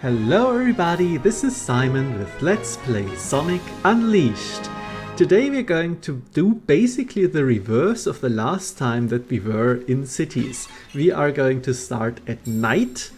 Hello everybody, this is Simon with Let's Play Sonic Unleashed. Today we're going to do basically the reverse of the last time that we were in cities. We are going to start at night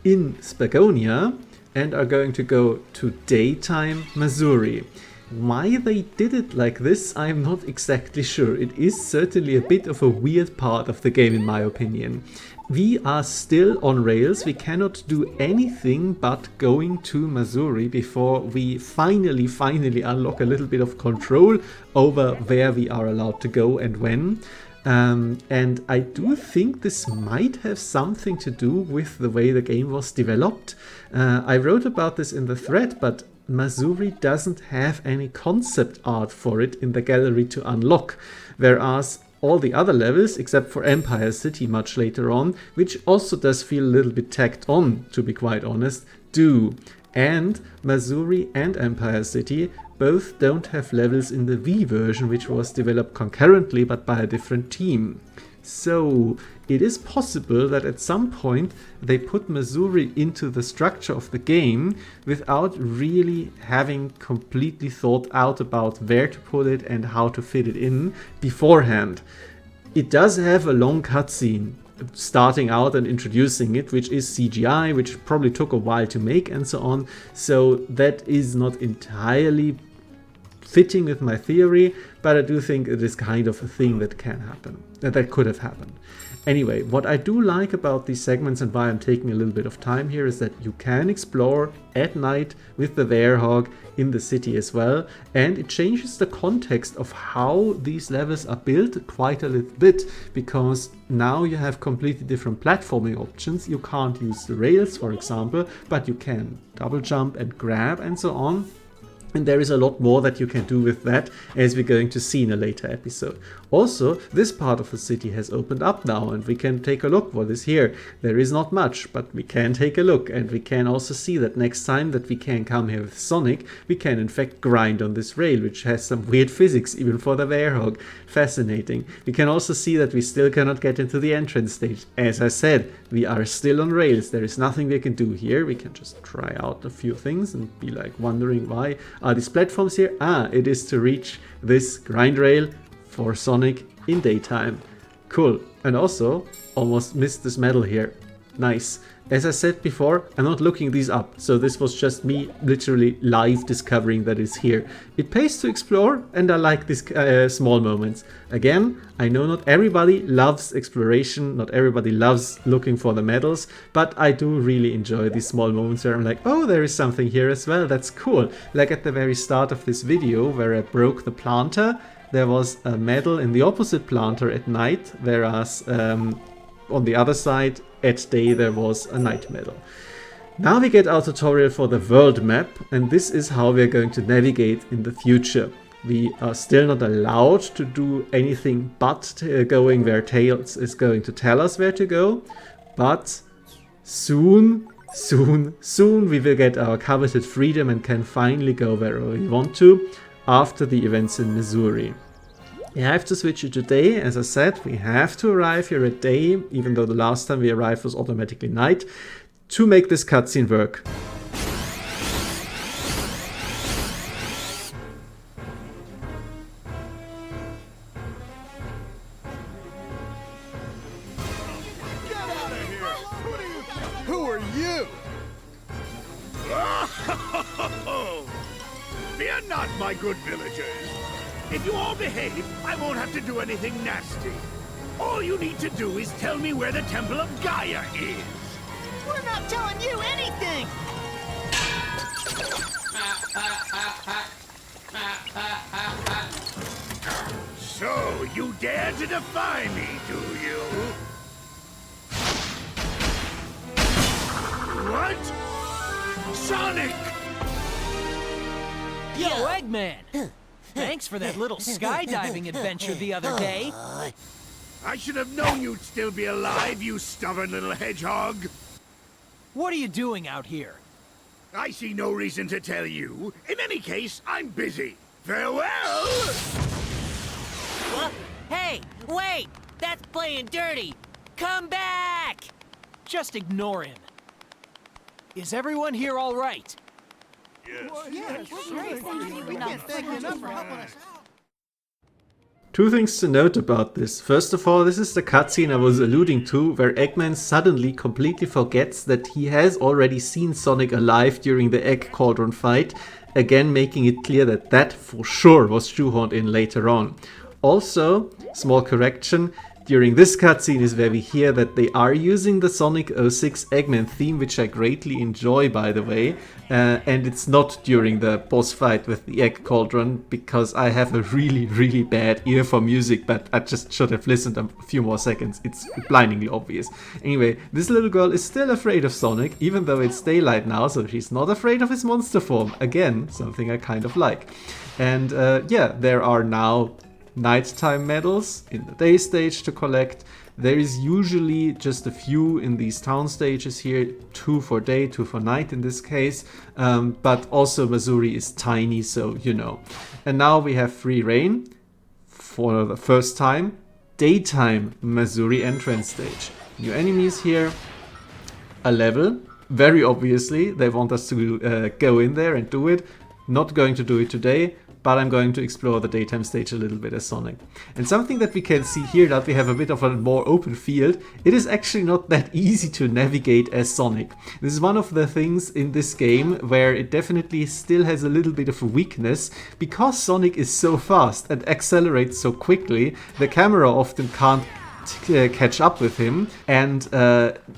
in Spagonia and are going to go to daytime Mazuri. Why they did it like this, I'm not exactly sure. It is certainly a bit of a weird part of the game in my opinion. We are still on rails, we cannot do anything but going to Mazuri before we finally unlock a little bit of control over where we are allowed to go and when. And I do think this might have something to do with the way the game was developed. I wrote about this in the thread, but Mazuri doesn't have any concept art for it in the gallery to unlock, whereas all the other levels, except for Empire City much later on, which also does feel a little bit tacked on, to be quite honest, do. And Mazuri and Empire City both don't have levels in the Wii version, which was developed concurrently but by a different team. So it is possible that at some point they put Mazuri into the structure of the game without really having completely thought out about where to put it and how to fit it in beforehand. It does have a long cutscene starting out and introducing it, which is CGI, which probably took a while to make and so on. So that is not entirely fitting with my theory, but I do think it is kind of a thing that can happen, that could have happened. Anyway, what I do like about these segments and why I'm taking a little bit of time here is that you can explore at night with the Werehog in the city as well, and it changes the context of how these levels are built quite a little bit, because now you have completely different platforming options. You can't use the rails, for example, but you can double jump and grab and so on. And there is a lot more that you can do with that, as we're going to see in a later episode. Also, this part of the city has opened up now, and we can take a look what is here. There is not much, but we can take a look, and we can also see that next time that we can come here with Sonic, we can in fact grind on this rail, which has some weird physics even for the Werehog. Fascinating. We can also see that we still cannot get into the entrance stage. As I said, we are still on rails. There is nothing we can do here. We can just try out a few things and be like wondering why are these platforms here? It is to reach this grind rail for Sonic in daytime. Cool. And also, almost missed this medal here. Nice. As I said before, I'm not looking these up, so this was just me literally live discovering that it's here. It pays to explore, and I like these small moments. Again, I know not everybody loves exploration, not everybody loves looking for the medals, but I do really enjoy these small moments where I'm like, oh, there is something here as well, that's cool. Like at the very start of this video where I broke the planter, there was a medal in the opposite planter at night, whereas on the other side, at day, there was a night medal. Now we get our tutorial for the world map, and this is how we're going to navigate in the future. We are still not allowed to do anything but going where Tails is going to tell us where to go, but soon we will get our coveted freedom and can finally go wherever we want to after the events in Mazuri. We have to switch it to day. As I said, we have to arrive here at day, even though the last time we arrived was automatically night, to make this cutscene work. Get out of here! Who are you? Fear not, my good villagers. If you all behave, I won't have to do anything nasty. All you need to do is tell me where the Temple of Gaia is. We're not telling you anything! So, you dare to defy me, do you? What? Sonic! Yo, Eggman! Thanks for that little skydiving adventure the other day. I should have known you'd still be alive, you stubborn little hedgehog. What are you doing out here? I see no reason to tell you. In any case, I'm busy. Farewell! What? Hey, wait! That's playing dirty! Come back! Just ignore him. Is everyone here all right? Two things to note about this. First of all, this is the cutscene I was alluding to, where Eggman suddenly completely forgets that he has already seen Sonic alive during the Egg Cauldron fight, again making it clear that that for sure was shoehorned in later on. Also, small correction, during this cutscene is where we hear that they are using the Sonic 06 Eggman theme, which I greatly enjoy, by the way, and it's not during the boss fight with the Egg Cauldron, because I have a really bad ear for music, but I just should have listened a few more seconds. It's blindingly obvious. Anyway, this little girl is still afraid of Sonic, even though it's daylight now, so she's not afraid of his monster form. Again, something I kind of like. And yeah, there are now nighttime medals in the day stage to collect. There is usually just a few in these town stages here, 2 for day, 2 for night in this case, but also Mazuri is tiny, so you know. And now we have free reign for the first time, daytime Mazuri entrance stage. New enemies here, a level, very obviously they want us to go in there and do it. Not going to do it today, but I'm going to explore the daytime stage a little bit as Sonic. And something that we can see here, that we have a bit of a more open field, it is actually not that easy to navigate as Sonic. This is one of the things in this game where it definitely still has a little bit of a weakness. Because Sonic is so fast and accelerates so quickly, the camera often can't catch up with him, and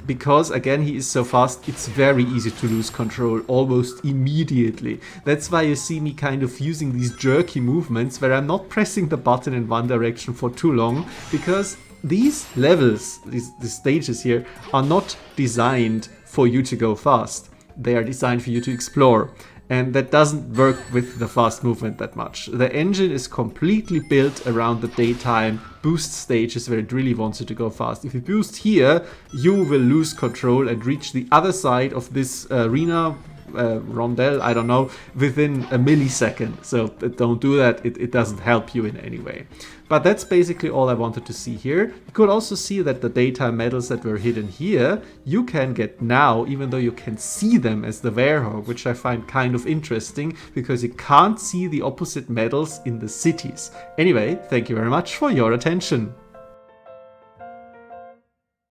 because again he is so fast, it's very easy to lose control almost immediately. That's why you see me kind of using these jerky movements where I'm not pressing the button in one direction for too long, because these levels, these stages here, are not designed for you to go fast. They are designed for you to explore. And that doesn't work with the fast movement that much. The engine is completely built around the daytime boost stages where it really wants you to go fast. If you boost here, you will lose control and reach the other side of this arena, rondel, I don't know, within a millisecond. So don't do that, it doesn't help you in any way. But that's basically all I wanted to see here. You could also see that the daytime medals that were hidden here, you can get now, even though you can see them as the Werehog, which I find kind of interesting, because you can't see the opposite medals in the cities. Anyway, thank you very much for your attention.